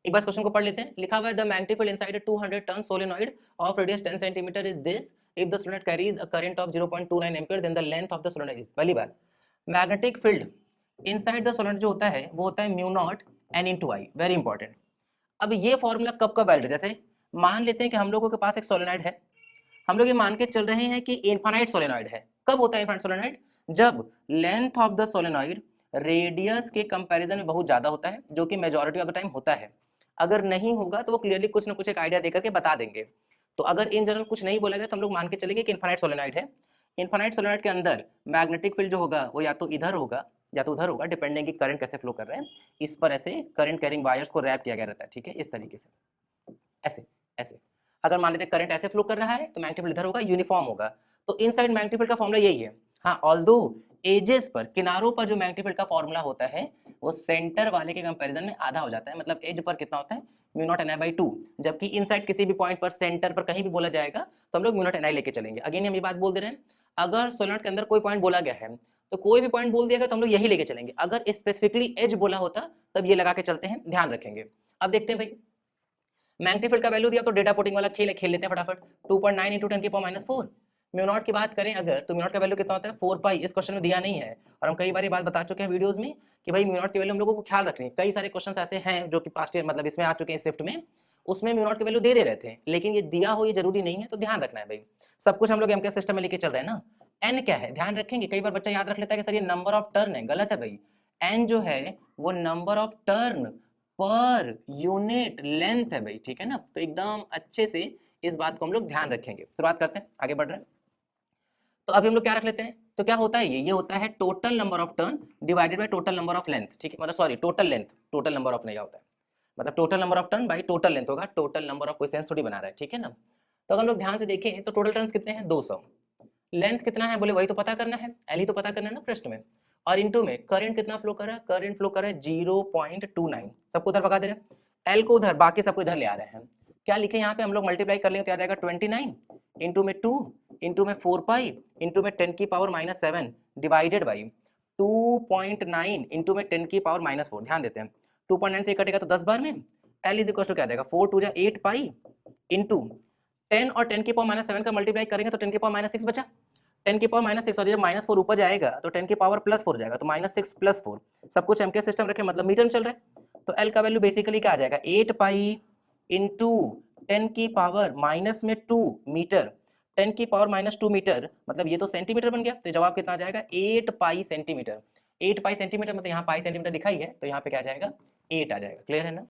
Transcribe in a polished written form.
एक बार क्वेश्चन को पढ़ लेते हैं। लिखा हुआ है the magnetic field inside a 200 turn solenoid of radius 10 centimetre is this if the solenoid carries a current of 0.29 ampere then the length of the solenoid is. पहली बात, magnetic field inside the solenoid जो होता है वो होता है mu naught n into i. Very important. अब ये फॉर्मूला कब कब वैलिड है? जैसे मान लेते हैं कि हम लोगों के पास एक सोलेनॉइड है, हम लोग ये मान के चल रहे हैं कि इनफाइनाइट सोलेनॉइड है। कब होता है इनफाइनाइट सोलेनॉइड? जब length of the solenoid radius के कंपैरिजन में बहुत ज्यादा होता है, जो कि मेजॉरिटी ऑफ द टाइम होता है। अगर नहीं होगा तो वो क्लियरली कुछ ना कुछ एक आइडिया देकर के बता देंगे। तो अगर इन जनरल कुछ नहीं बोला गया तो हम लोग मान के चलेंगे कि इनफाइनाइट सोलेनॉइड है। इनफाइनाइट सोलेनॉइड के अंदर मैग्नेटिक फील्ड जो होगा वो या तो इधर होगा या तो उधर होगा, डिपेंडिंग कि करंट कैसे फ्लो कर रहे हैं। इस पर ऐसे करंट कैरिंग वायर्स को रैप किया गया रहता है, ठीक है, इस तरीके से, ऐसे ऐसे। अगर मान लेते हैं करंट ऐसे फ्लो कर रहा है तो मैग्नेटिक फील्ड इधर होगा, यूनिफॉर्म होगा। तो इनसाइड मैग्नेटिक फील्ड का फॉर्मूला यही है। हाँ, ऑल्दो एजेस पर, किनारों पर जो मैग्नेटिक फील्ड का फॉर्मूला होता है वो सेंटर वाले के कंपैरिजन में आधा हो जाता है। मतलब एज पर कितना होता है? Mu naught N I by 2। जबकि इनसाइड किसी भी पॉइंट पर, सेंटर पर कहीं भी बोला जाएगा तो हम लोग म्यू नॉट एन आई लेके चलेंगे। अगेन हम ये बात बोल दे रहे हैं, अगर सोलेनॉइड के अंदर कोई पॉइंट बोला गया है तो कोई भी पॉइंट बोल दिया गया तो हम लोग यही लेके चलेंगे। अगर स्पेसिफिकली एज बोला होता तब ये लगा के चलते हैं, ध्यान रखेंगे। अब देखते हैं भाई, मैग्नेटिक फील्ड का वैल्यू दिया तो डेटा पुटिंग वाला खेल है, खेल लेते हैं फटाफट। 2.9 इंटू 10⁻⁴ म्यू नॉट की बात करें अगर तो म्यू नॉट का वैल्यू कितना होता है? 4 पाई। इस क्वेश्चन में दिया नहीं है और हम कई बार ये बात बता चुके हैं वीडियोस में कि भाई म्यू नॉट की वैल्यू हम लोगों को ख्याल रखनी है। कई सारे क्वेश्चन ऐसे हैं जो कि पास्ट ईयर मतलब इसमें आ चुके हैं शिफ्ट में, उसमें म्यू नॉट की वैल्यू दे रहे थे, लेकिन ये दिया हो ये जरूरी नहीं है, तो ध्यान रखना है भाई। सब कुछ हम लोग एमके सिस्टम में लेके चल रहे हैं ना। एन क्या है ध्यान रखेंगे। कई बार बच्चा याद रख लेता है कि सर ये नंबर ऑफ टर्न है, गलत है भाई। एन जो है वो number of turn per unit length है भाई, ठीक है ना। तो एकदम अच्छे से इस बात को हम लोग ध्यान रखेंगे। शुरुआत करते हैं, आगे बढ़ रहे हैं। तो अभी हम लोग क्या रख लेते हैं, तो क्या होता है ये होता है total number of turn divided by total number of length, ठीक है, मतलब sorry total length, total number of नहीं होता है, मतलब total number of turn by total length होगा। टोटल नंबर ऑफ कोई सेंस थोड़ी बना रहा है, ठीक है ना। तो अगर हम लोग ध्यान से देखें तो टोटल टर्न्स कितने हैं? 200। लेंथ कितना है बोले वही तो पता करना है, एल ही तो पता करना है ना प्रश्न में। और इनटू में करंट कितना फ्लो कर रहा है? करंट फ्लो कर रहा है 0.29। सबको उधर भगा दे रहे हैं, एल को उधर, बाकी सबको इधर ले आ रहे हैं। क्या लिखे यहाँ पे? हम लोग मल्टीप्लाई कर लेंगे तो आ जाएगा 29 इंटू में 2 इंटू में 4 पाई इंटू में 10⁻⁻7 डिवाइडेड बाई 2.9 इंटू में 10⁻⁻4। ध्यान देते हैं 2.9 से कटेगा तो 10 बार में। एल इज इक्वल टू क्या जाएगा? 4 2 8 पाई इंटू 10 और 10⁻⁻7 का मल्टीप्लाई करेंगे तो 10⁻6 बचा। 10⁻6 और जब -4 ऊपर जाएगा तो 10⁻+4 जाएगा, तो -6 + 4। सब कुछ एमके सिस्टम रखे, मतलब मीटर में चल रहा है। तो एल का वैल्यू बेसिकली क्या आ जाएगा? 8 पाई इंटू 10⁻2 मीटर। 10⁻2 मीटर मतलब ये तो सेंटीमीटर बन गया, तो जवाब कितना आ जाएगा? 8 पाई सेंटीमीटर। 8 पाई सेंटीमीटर मतलब यहाँ पाई सेंटीमीटर दिखाई है तो यहाँ पे क्या आ जाएगा? 8 आ जाएगा। क्लियर है ना?